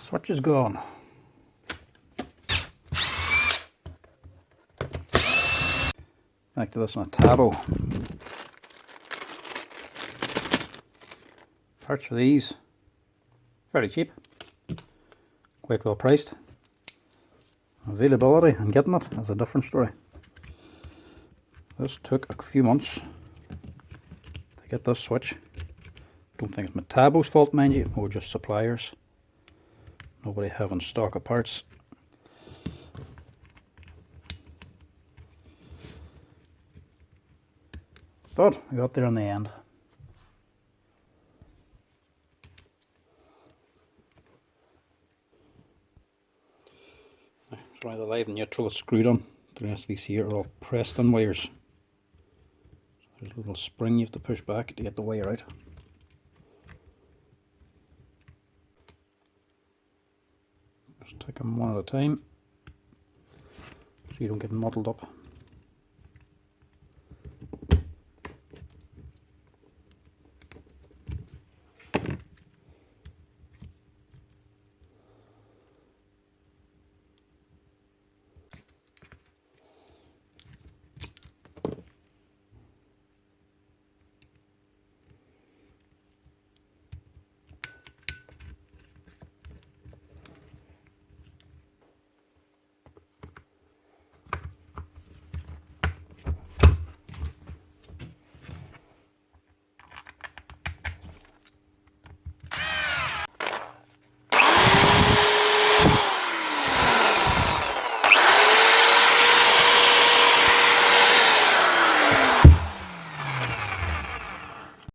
Switch is gone. Back to this Metabo. Parts for these, very cheap, quite well priced. Availability and getting it is a different story. This took a few months to get this switch. Don't think it's Metabo's fault, mind you, or just suppliers. Nobody having stock of parts. But we got there in the end. So the live and neutral is screwed on. The rest of these here are all pressed on wires. So there's a little spring you have to push back to get the wire out. Just take them one at a time so you don't get muddled up.